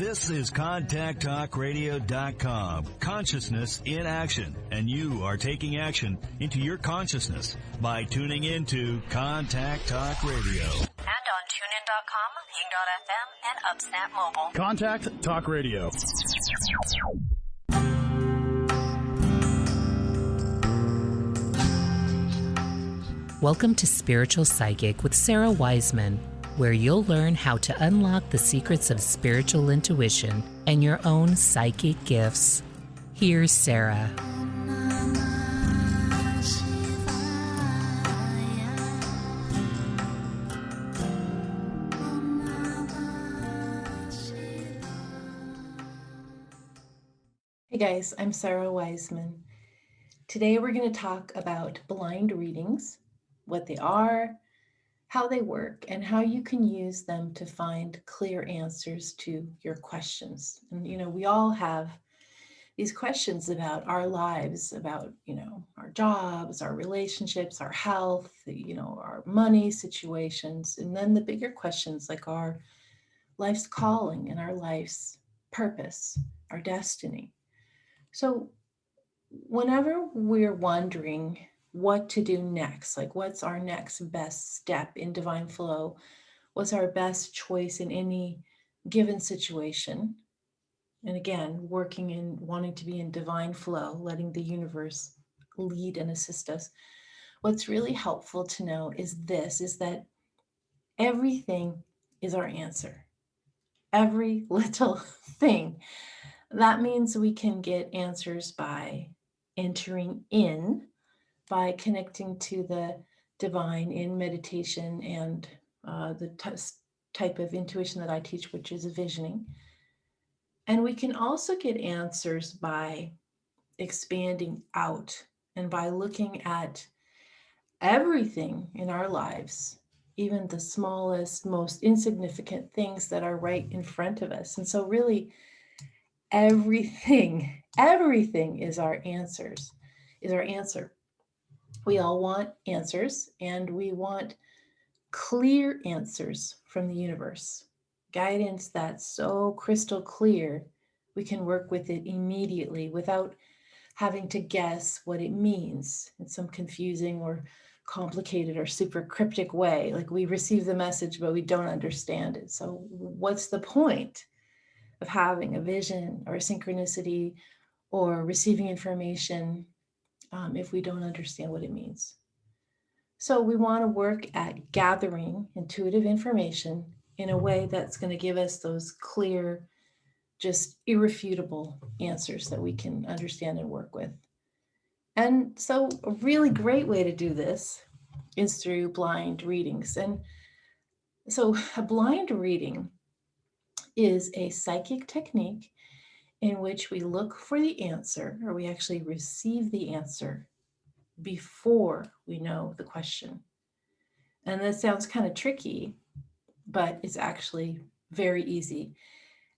This is ContactTalkRadio.com. Consciousness in action. And you are taking action into your consciousness by tuning into Contact Talk Radio. And on TuneIn.com, Ping.fm, and UpSnap Mobile. Contact Talk Radio. Welcome to Spiritual Psychic with Sarah Wiseman, where you'll learn how to unlock the secrets of spiritual intuition and your own psychic gifts. Here's Sarah. Hey guys, I'm Sarah Wiseman. Today we're going to talk about blind readings, what they are, how they work, and how you can use them to find clear answers to your questions. And, we all have these questions about our lives, about, our jobs, our relationships, our health, our money situations, and then the bigger questions like our life's calling and our life's purpose, our destiny. So whenever we're wondering what to do next, like what's our next best step in divine flow, what's our best choice in any given situation, and again, working in wanting to be in divine flow, letting the universe lead and assist us, what's really helpful to know is that everything is our answer. Every little thing. That means we can get answers by entering in, by connecting to the divine in meditation and the type of intuition that I teach, which is visioning. And we can also get answers by expanding out and by looking at everything in our lives, even the smallest, most insignificant things that are right in front of us. And so really, everything is our answer. We all want answers, and we want clear answers from the universe. Guidance that's so crystal clear, we can work with it immediately without having to guess what it means in some confusing or complicated or super cryptic way. Like we receive the message, but we don't understand it. So what's the point of having a vision or a synchronicity or receiving information if we don't understand what it means? So we want to work at gathering intuitive information in a way that's going to give us those clear, just irrefutable answers that we can understand and work with. And so a really great way to do this is through blind readings. And so a blind reading is a psychic technique in which we look for the answer, or we actually receive the answer before we know the question. And this sounds kind of tricky, but it's actually very easy.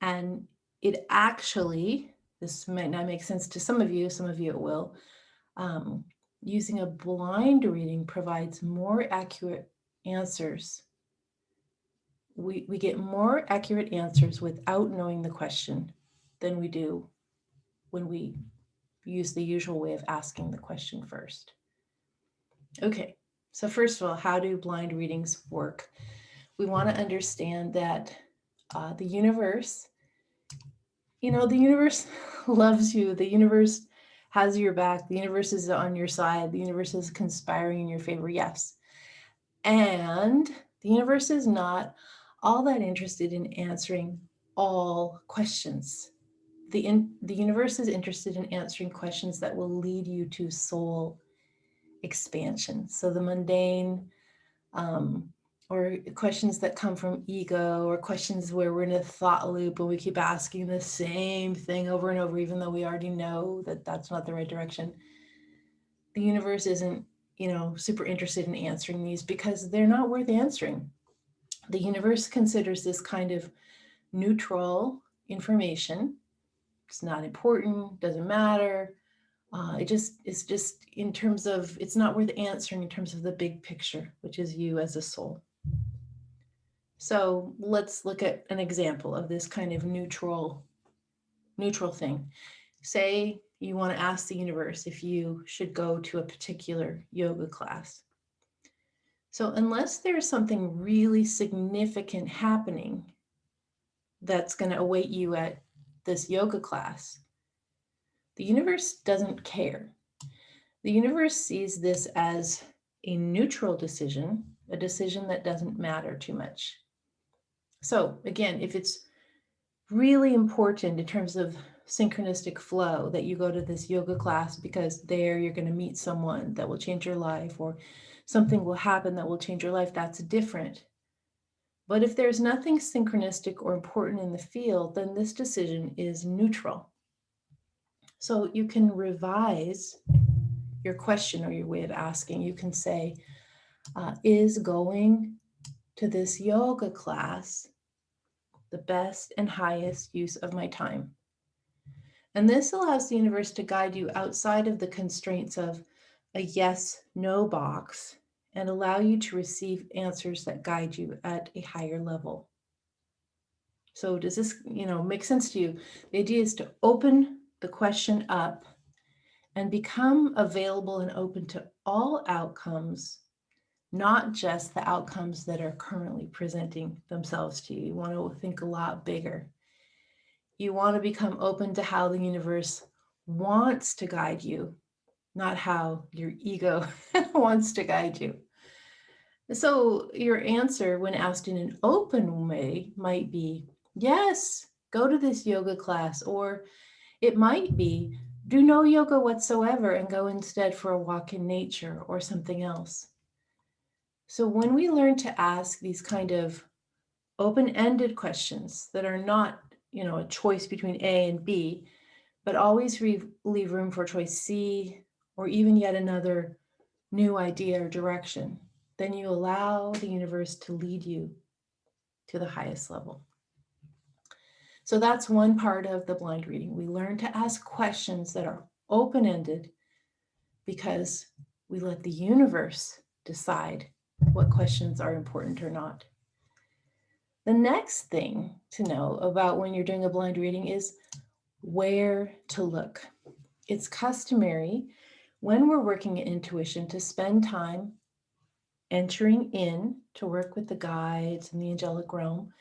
And it actually, this might not make sense to some of you it will, using a blind reading provides more accurate answers. We get more accurate answers without knowing the question than we do when we use the usual way of asking the question first. Okay, so first of all, how do blind readings work? We want to understand that the universe, the universe loves you. The universe has your back. The universe is on your side. The universe is conspiring in your favor, yes. And the universe is not all that interested in answering all questions. The universe is interested in answering questions that will lead you to soul expansion. So the mundane, or questions that come from ego, or questions where we're in a thought loop and we keep asking the same thing over and over, even though we already know that that's not the right direction. The universe isn't, super interested in answering these because they're not worth answering. The universe considers this kind of neutral information. It's not important, doesn't matter. It's just in terms of, it's not worth answering in terms of the big picture, which is you as a soul. So let's look at an example of this kind of neutral thing. Say you want to ask the universe if you should go to a particular yoga class. So unless there's something really significant happening that's going to await you at this yoga class, the universe doesn't care. The universe sees this as a neutral decision, a decision that doesn't matter too much. So again, if it's really important in terms of synchronistic flow that you go to this yoga class because there you're going to meet someone that will change your life, or something will happen that will change your life, that's different. But if there's nothing synchronistic or important in the field, then this decision is neutral. So you can revise your question or your way of asking. You can say, is going to this yoga class the best and highest use of my time? And this allows the universe to guide you outside of the constraints of a yes, no box, and allow you to receive answers that guide you at a higher level. So does this, make sense to you? The idea is to open the question up and become available and open to all outcomes, not just the outcomes that are currently presenting themselves to you. You want to think a lot bigger. You want to become open to how the universe wants to guide you, not how your ego wants to guide you. So your answer when asked in an open way might be, yes, go to this yoga class. Or it might be, do no yoga whatsoever and go instead for a walk in nature or something else. So when we learn to ask these kind of open-ended questions that are not, a choice between A and B, but always leave room for choice C, or even yet another new idea or direction, then you allow the universe to lead you to the highest level. So that's one part of the blind reading. We learn to ask questions that are open-ended because we let the universe decide what questions are important or not. The next thing to know about when you're doing a blind reading is where to look. It's customary when we're working in intuition to spend time entering in to work with the guides in the angelic realm.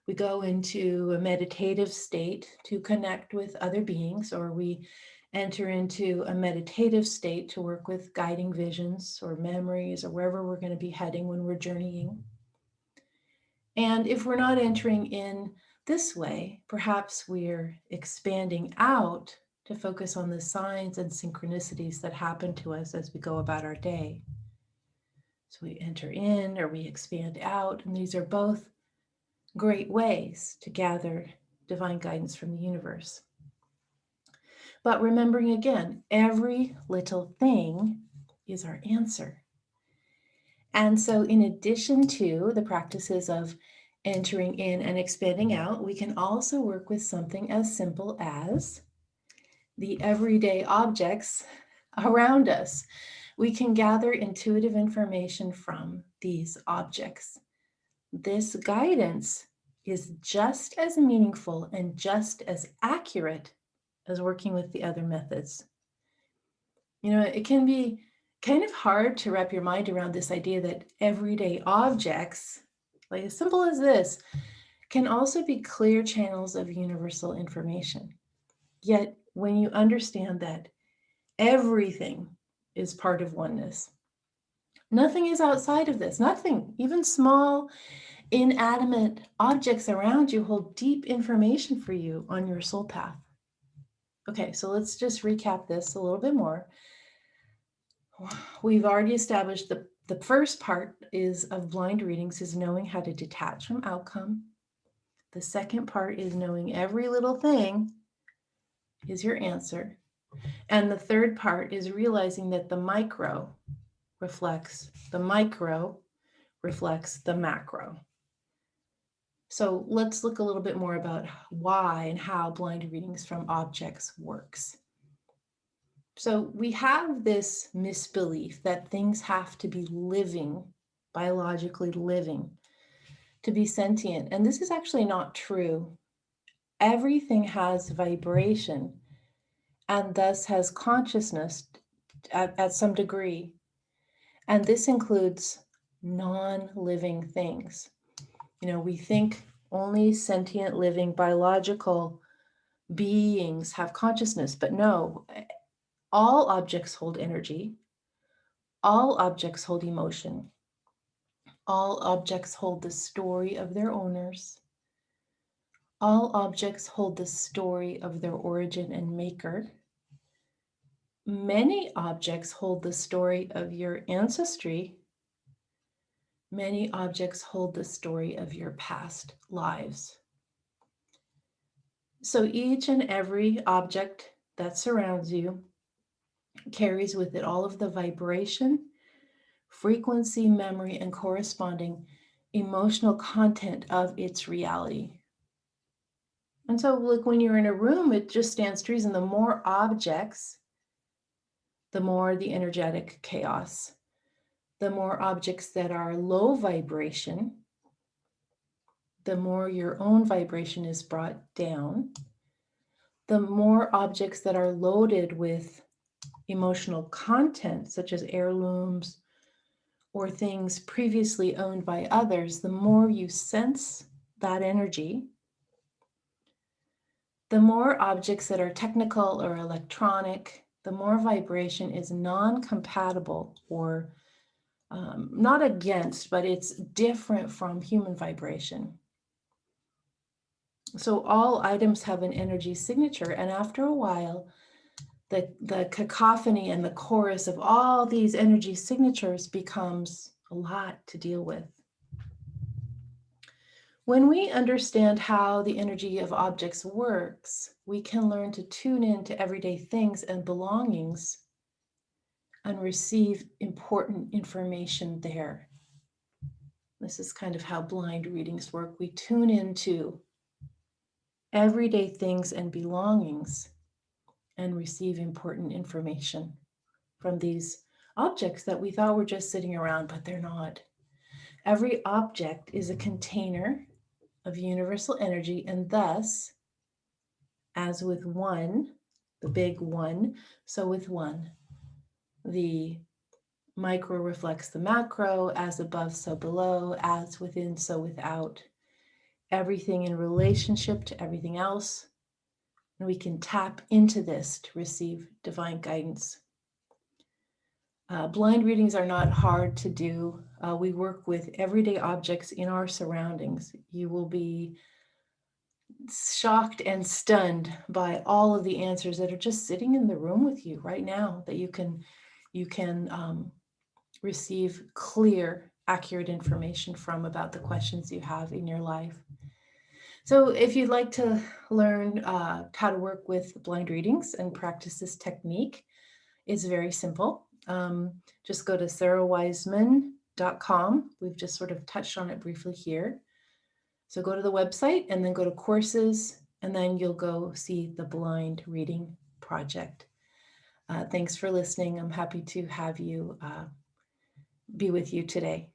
We go into a meditative state to connect with other beings, or we enter into a meditative state to work with guiding visions or memories or wherever we're going to be heading when we're journeying. And if we're not entering in this way, perhaps we're expanding out to focus on the signs and synchronicities that happen to us as we go about our day. So we enter in or we expand out, and these are both great ways to gather divine guidance from the universe. But remembering again, every little thing is our answer. And so in addition to the practices of entering in and expanding out, we can also work with something as simple as the everyday objects around us. We can gather intuitive information from these objects. This guidance is just as meaningful and just as accurate as working with the other methods. It can be kind of hard to wrap your mind around this idea that everyday objects, like as simple as this, can also be clear channels of universal information. Yet, when you understand that everything is part of oneness, nothing is outside of this, nothing, even small, inanimate objects around you hold deep information for you on your soul path. Okay, so let's just recap this a little bit more. We've already established the first part of blind readings is knowing how to detach from outcome. The second part is knowing every little thing is your answer. And the third part is realizing that the micro reflects the macro. So let's look a little bit more about why and how blind readings from objects works. So we have this misbelief that things have to be living, biologically living, to be sentient. And this is actually not true. Everything has vibration and thus has consciousness at some degree. And this includes non-living things. We think only sentient, living, biological beings have consciousness, but no, all objects hold energy. All objects hold emotion. All objects hold the story of their owners. All objects hold the story of their origin and maker. Many objects hold the story of your ancestry. Many objects hold the story of your past lives. So each and every object that surrounds you carries with it all of the vibration, frequency, memory, and corresponding emotional content of its reality. And so, like when you're in a room, it just stands to reason. The more objects, the more the energetic chaos. The more objects that are low vibration, the more your own vibration is brought down. The more objects that are loaded with emotional content, such as heirlooms or things previously owned by others, the more you sense that energy. The more objects that are technical or electronic, the more vibration is non-compatible or not against, but it's different from human vibration. So all items have an energy signature, and after a while, the cacophony and the chorus of all these energy signatures becomes a lot to deal with. When we understand how the energy of objects works, we can learn to tune into everyday things and belongings and receive important information there. This is kind of how blind readings work. We tune into everyday things and belongings and receive important information from these objects that we thought were just sitting around, but they're not. Every object is a container of universal energy, and thus, as with one, the big one, so with one, the micro reflects the macro, as above, so below, as within, so without. Everything in relationship to everything else. And we can tap into this to receive divine guidance. Blind readings are not hard to do. We work with everyday objects in our surroundings. You will be shocked and stunned by all of the answers that are just sitting in the room with you right now, that you can receive clear, accurate information from about the questions you have in your life. So if you'd like to learn how to work with blind readings and practice this technique, it's very simple. Just go to sarahwiseman.com. We've just sort of touched on it briefly here. So go to the website and then go to courses, and then you'll go see the blind reading project. Thanks for listening. I'm happy to have you be with you today.